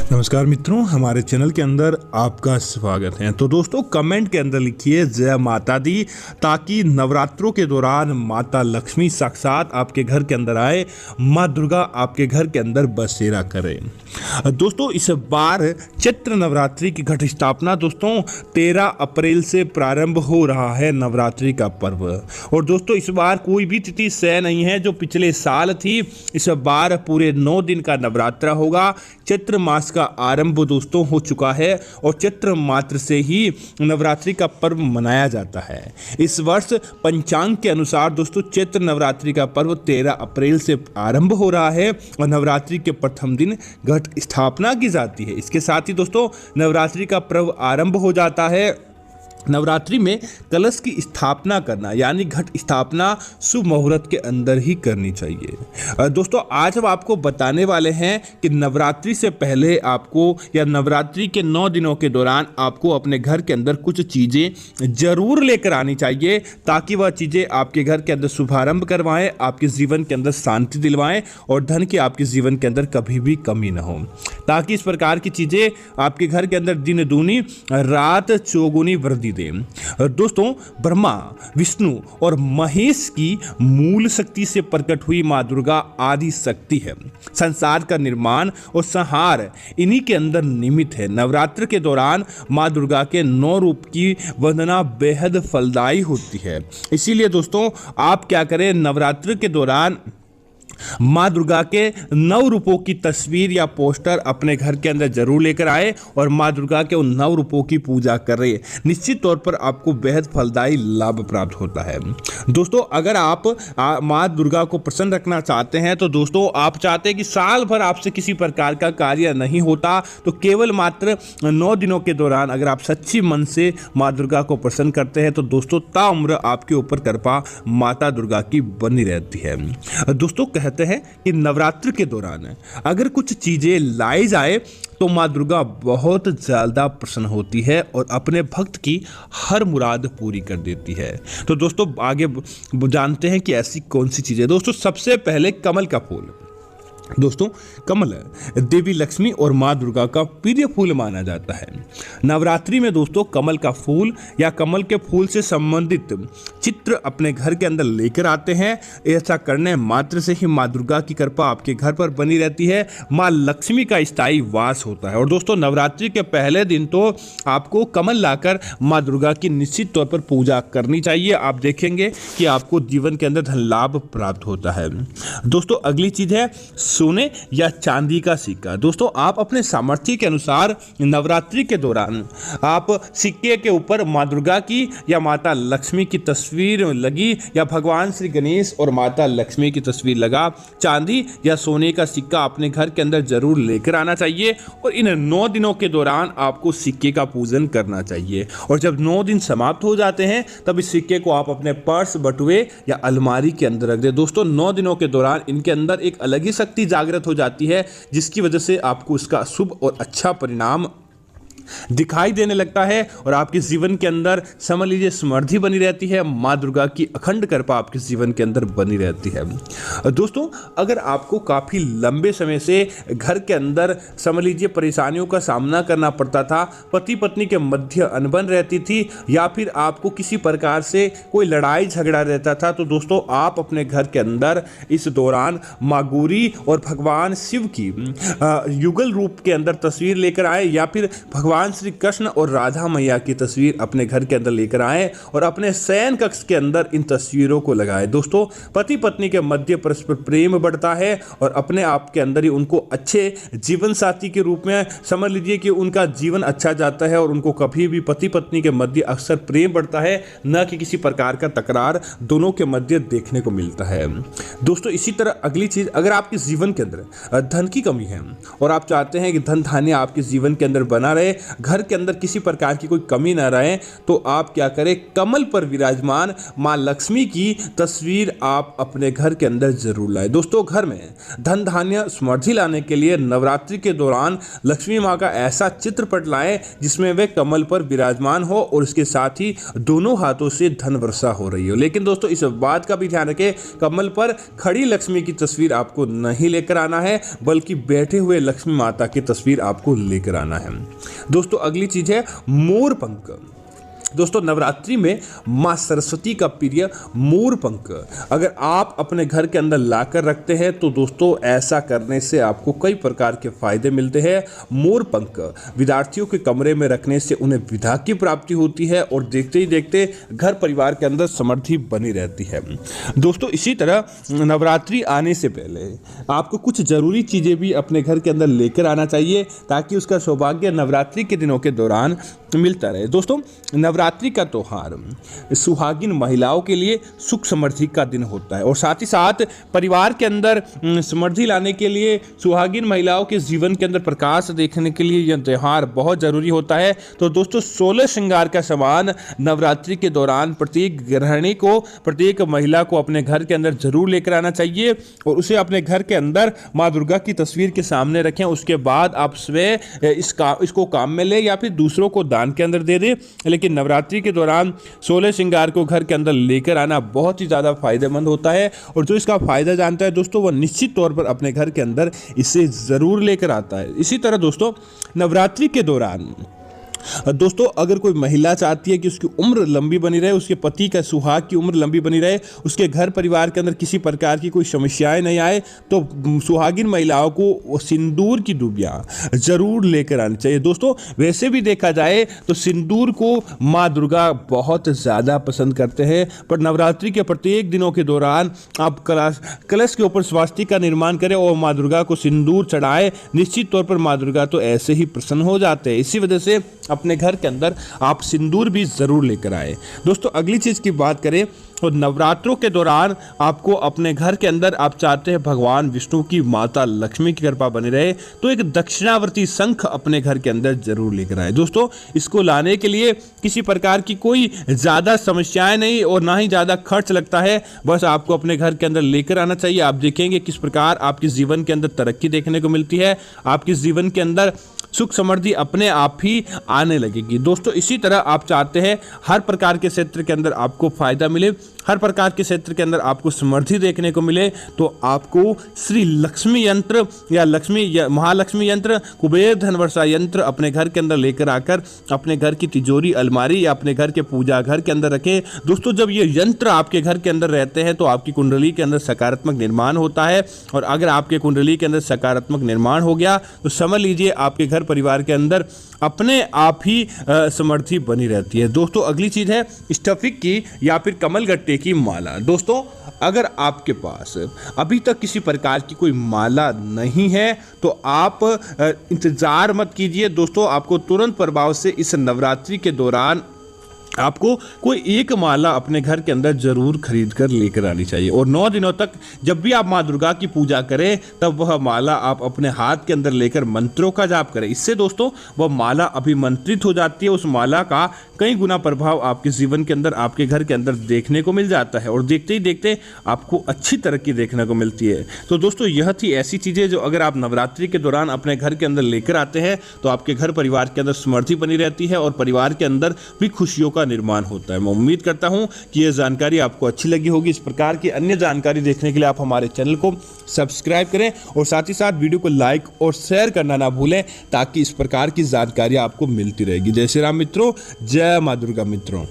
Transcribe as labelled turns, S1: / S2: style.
S1: नमस्कार मित्रों, हमारे चैनल के अंदर आपका स्वागत है। तो दोस्तों, कमेंट के अंदर लिखिए जय माता दी, ताकि नवरात्रों के दौरान माता लक्ष्मी साक्षात आपके घर के अंदर आए, माँ दुर्गा आपके घर के अंदर बसेरा करे। दोस्तों, इस बार चैत्र नवरात्रि की घट स्थापना दोस्तों 13 अप्रैल से प्रारंभ हो रहा है नवरात्रि का पर्व। और दोस्तों, इस बार कोई भी तिथि सह नहीं है जो पिछले साल थी। इस बार पूरे 9 दिन का नवरात्र होगा। चैत्र मास का आरंभ दोस्तों हो चुका है और चैत्र मात्र से ही नवरात्रि का पर्व मनाया जाता है। इस वर्ष पंचांग के अनुसार दोस्तों चैत्र नवरात्रि का पर्व 13 अप्रैल से आरंभ हो रहा है और नवरात्रि के प्रथम दिन घट स्थापना की जाती है। इसके साथ ही दोस्तों नवरात्रि का पर्व आरंभ हो जाता है। नवरात्रि में कलश की स्थापना करना यानी घट स्थापना शुभ मुहूर्त के अंदर ही करनी चाहिए। दोस्तों, आज हम आपको बताने वाले हैं कि नवरात्रि से पहले आपको या नवरात्रि के 9 दिनों के दौरान आपको अपने घर के अंदर कुछ चीज़ें जरूर लेकर आनी चाहिए, ताकि वह चीज़ें आपके घर के अंदर शुभारंभ करवाएं, आपके जीवन के अंदर शांति दिलवाएं और धन की आपके जीवन के अंदर कभी भी कमी न हो। ताकि इस प्रकार की चीज़ें आपके घर के अंदर दिन दूनी रात चौगुनी वृद्धि दें। दोस्तों, ब्रह्मा, विष्णु और महेश की मूल शक्ति से प्रकट हुई माँ दुर्गा आदि शक्ति है। संसार का निर्माण और संहार इन्हीं के अंदर निमित्त है। नवरात्र के दौरान माँ दुर्गा के 9 रूप की वंदना बेहद फलदायी होती है। इसीलिए दोस्तों, आप क्या करें, नवरात्र के दौरान माँ दुर्गा के 9 रूपों की तस्वीर या पोस्टर अपने घर के अंदर जरूर लेकर आए और माँ दुर्गा के उन 9 रूपों की पूजा कर रहे हैं। निश्चित तौर पर आपको बेहद फलदायी लाभ प्राप्त होता है। दोस्तों, अगर आप माँ दुर्गा को प्रसन्न रखना चाहते हैं, तो दोस्तों आप चाहते हैं कि साल भर आपसे किसी प्रकार का कार्य नहीं होता, तो केवल मात्र 9 दिनों के दौरान अगर आप सच्ची मन से माँ दुर्गा को प्रसन्न करते हैं, तो दोस्तों ताउम्र आपके ऊपर कृपा माता दुर्गा की बनी रहती है। दोस्तों, कहते हैं कि नवरात्र के दौरान अगर कुछ चीजें लाई जाए तो माँ दुर्गा बहुत ज्यादा प्रसन्न होती है और अपने भक्त की हर मुराद पूरी कर देती है। तो दोस्तों, आगे जानते हैं कि ऐसी कौन सी चीजें। दोस्तों, सबसे पहले कमल का फूल। दोस्तों, कमल देवी लक्ष्मी और माँ दुर्गा का प्रिय फूल माना जाता है। नवरात्रि में दोस्तों कमल का फूल या कमल के फूल से संबंधित चित्र अपने घर के अंदर लेकर आते हैं। ऐसा करने मात्र से ही माँ दुर्गा की कृपा आपके घर पर बनी रहती है, माँ लक्ष्मी का स्थायी वास होता है। और दोस्तों, नवरात्रि के पहले दिन तो आपको कमल लाकर माँ दुर्गा की निश्चित तौर पर पूजा करनी चाहिए। आप देखेंगे कि आपको जीवन के अंदर धन लाभ प्राप्त होता है। दोस्तों, अगली चीज है सोने या चांदी का सिक्का। दोस्तों, आप अपने सामर्थ्य के अनुसार नवरात्रि के दौरान आप सिक्के के ऊपर माँ दुर्गा की या माता लक्ष्मी की तस्वीर लगी या भगवान श्री गणेश और माता लक्ष्मी की तस्वीर लगा चांदी या सोने का सिक्का अपने घर के अंदर जरूर लेकर आना चाहिए। और इन 9 दिनों के दौरान आपको सिक्के का पूजन करना चाहिए। और जब 9 दिन समाप्त हो जाते हैं, तब इस सिक्के को आप अपने पर्स, बटुए या अलमारी के अंदर रख दें। दोस्तों, 9 दिनों के दौरान इनके अंदर एक अलग ही शक्ति जागृत हो जाती है, जिसकी वजह से आपको इसका शुभ और अच्छा परिणाम दिखाई देने लगता है और आपके जीवन के अंदर समझ लीजिए समृद्धि बनी रहती है। माँ दुर्गा की अखंड कृपा आपके जीवन के अंदर बनी रहती है। दोस्तों, अगर आपको काफी लंबे समय से घर के अंदर समझ लीजिए परेशानियों का सामना करना पड़ता था, पति पत्नी के मध्य अनबन रहती थी या फिर आपको किसी प्रकार से कोई लड़ाई झगड़ा रहता था, तो दोस्तों आप अपने घर के अंदर इस दौरान माँ गौरी और भगवान शिव की युगल रूप के अंदर तस्वीर लेकर आए या फिर भगवान श्री कृष्ण और राधा मैया की तस्वीर अपने घर के अंदर लेकर आए और अपने शयन कक्ष के अंदर इन तस्वीरों को लगाए। दोस्तों, पति पत्नी के मध्य परस्पर प्रेम बढ़ता है और अपने आप के अंदर ही उनको अच्छे जीवन साथी के रूप में समझ लीजिए कि उनका जीवन अच्छा जाता है और उनको कभी भी पति पत्नी के मध्य अक्सर प्रेम बढ़ता है, न कि किसी प्रकार का तकरार दोनों के मध्य देखने को मिलता है। दोस्तों, इसी तरह अगली चीज, अगर आपके जीवन के अंदर धन की कमी है और आप चाहते हैं कि धन धान्य आपके जीवन के अंदर बना रहे, घर के अंदर किसी प्रकार की कोई कमी ना रहे तो आप क्या करें, कमल पर विराजमान माँ लक्ष्मी की तस्वीर आप अपने घर के अंदर जरूर लाएं। दोस्तों, घर में धन धान्य समृद्धि लाने के लिए नवरात्रि के दौरान लक्ष्मी माँ का ऐसा चित्रपट लाएं जिसमें वे कमल पर विराजमान हो और इसके साथ ही दोनों हाथों से धन वर्षा हो रही हो। लेकिन दोस्तों, इस बात का भी ध्यान रखें, कमल पर खड़ी लक्ष्मी की तस्वीर आपको नहीं लेकर आना है, बल्कि बैठे हुए लक्ष्मी माता की तस्वीर आपको लेकर आना है। दोस्तों, अगली चीज है मोर पंख। दोस्तों, नवरात्रि में माँ सरस्वती का प्रिय मोर पंख अगर आप अपने घर के अंदर लाकर रखते हैं तो दोस्तों ऐसा करने से आपको कई प्रकार के फायदे मिलते हैं। मोर पंख विद्यार्थियों के कमरे में रखने से उन्हें विद्या की प्राप्ति होती है और देखते ही देखते घर परिवार के अंदर समृद्धि बनी रहती है। दोस्तों, इसी तरह नवरात्रि आने से पहले आपको कुछ जरूरी चीज़ें भी अपने घर के अंदर लेकर आना चाहिए ताकि उसका सौभाग्य नवरात्रि के दिनों के दौरान मिलता रहे। दोस्तों, नवरात्रि का त्योहार सुहागिन महिलाओं के लिए सुख समृद्धि का दिन होता है और साथ ही साथ परिवार के अंदर समृद्धि लाने के लिए, सुहागिन महिलाओं के जीवन के अंदर प्रकाश देखने के लिए यह त्योहार बहुत जरूरी होता है। तो दोस्तों, 16 श्रृंगार का सामान नवरात्रि के दौरान प्रत्येक गृहिणी को, प्रत्येक महिला को अपने घर के अंदर जरूर लेकर आना चाहिए और उसे अपने घर के अंदर माँ दुर्गा की तस्वीर के सामने रखें। उसके बाद आप स्वयं इसको काम में ले या फिर दूसरों को दान के अंदर दे दे। लेकिन नवरात्रि के दौरान 16 श्रृंगार को घर के अंदर लेकर आना बहुत ही ज़्यादा फायदेमंद होता है और जो इसका फायदा जानता है दोस्तों, वह निश्चित तौर पर अपने घर के अंदर इसे ज़रूर लेकर आता है। इसी तरह दोस्तों, नवरात्रि के दौरान दोस्तों अगर कोई महिला चाहती है कि उसकी उम्र लंबी बनी रहे, उसके पति का सुहाग की उम्र लंबी बनी रहे, उसके घर परिवार के अंदर किसी प्रकार की कोई समस्याएं नहीं आए, तो सुहागिन महिलाओं को सिंदूर की डुबिया जरूर लेकर आनी चाहिए। दोस्तों, वैसे भी देखा जाए तो सिंदूर को माँ दुर्गा बहुत ज़्यादा पसंद करते हैं, पर नवरात्रि के प्रत्येक दिनों के दौरान आप कलश के ऊपर स्वास्तिक का निर्माण करें और माँ दुर्गा को सिंदूर चढ़ाएं। निश्चित तौर पर माँ दुर्गा तो ऐसे ही प्रसन्न हो जाते हैं। इसी वजह से अपने घर के अंदर आप सिंदूर भी जरूर लेकर आए। दोस्तों, अगली चीज की बात करें तो नवरात्रों के दौरान आपको अपने घर के अंदर, आप चाहते हैं भगवान विष्णु की, माता लक्ष्मी की कृपा बनी रहे, तो एक दक्षिणावर्ती शंख अपने घर के अंदर जरूर लेकर आए। दोस्तों, इसको लाने के लिए किसी प्रकार की कोई ज़्यादा समस्याएं नहीं और ना ही ज़्यादा खर्च लगता है, बस आपको अपने घर के अंदर लेकर आना चाहिए। आप देखेंगे किस प्रकार आपके जीवन के अंदर तरक्की देखने को मिलती है, आपके जीवन के अंदर सुख समृद्धि अपने आप ही आने लगेगी। दोस्तों, इसी तरह आप चाहते हैं हर प्रकार के क्षेत्र के अंदर आपको फायदा मिले, हर प्रकार के क्षेत्र के अंदर आपको समृद्धि देखने को मिले, तो आपको श्री लक्ष्मी यंत्र या महालक्ष्मी यंत्र, कुबेर धन वर्षा यंत्र अपने घर के अंदर लेकर आकर अपने घर की तिजोरी, अलमारी या अपने घर के पूजा घर के अंदर रखें। दोस्तों, जब ये यंत्र आपके घर के अंदर रहते हैं तो आपकी कुंडली के अंदर सकारात्मक निर्माण होता है और अगर आपके कुंडली के अंदर सकारात्मक निर्माण हो गया तो समझ लीजिए आपके घर परिवार के अंदर अपने आप ही समृद्धि बनी रहती है। दोस्तों, अगली चीज है स्टफिक की या फिर कमल गट्टे की माला। दोस्तों, अगर आपके पास अभी तक किसी प्रकार की कोई माला नहीं है तो आप इंतजार मत कीजिए। दोस्तों, आपको तुरंत प्रभाव से इस नवरात्रि के दौरान आपको कोई एक माला अपने घर के अंदर जरूर खरीद कर लेकर आनी चाहिए और 9 दिनों तक जब भी आप माँ दुर्गा की पूजा करें तब वह माला आप अपने हाथ के अंदर लेकर मंत्रों का जाप करें। इससे दोस्तों वह माला अभिमंत्रित हो जाती है, उस माला का कई गुना प्रभाव आपके जीवन के अंदर, आपके घर के अंदर देखने को मिल जाता है और देखते ही देखते आपको अच्छी तरक्की देखने को मिलती है। तो दोस्तों, यह थी ऐसी चीज़ें जो अगर आप नवरात्रि के दौरान अपने घर के अंदर लेकर आते हैं तो आपके घर परिवार के अंदर समृद्धि बनी रहती है और परिवार के अंदर भी खुशियों का निर्माण होता है। मैं उम्मीद करता हूं कि यह जानकारी आपको अच्छी लगी होगी। इस प्रकार की अन्य जानकारी देखने के लिए आप हमारे चैनल को सब्सक्राइब करें और साथ ही साथ वीडियो को लाइक और शेयर करना ना भूलें ताकि इस प्रकार की जानकारी आपको मिलती रहेगी। जय श्री राम मित्रों, जय माँ दुर्गा मित्रों।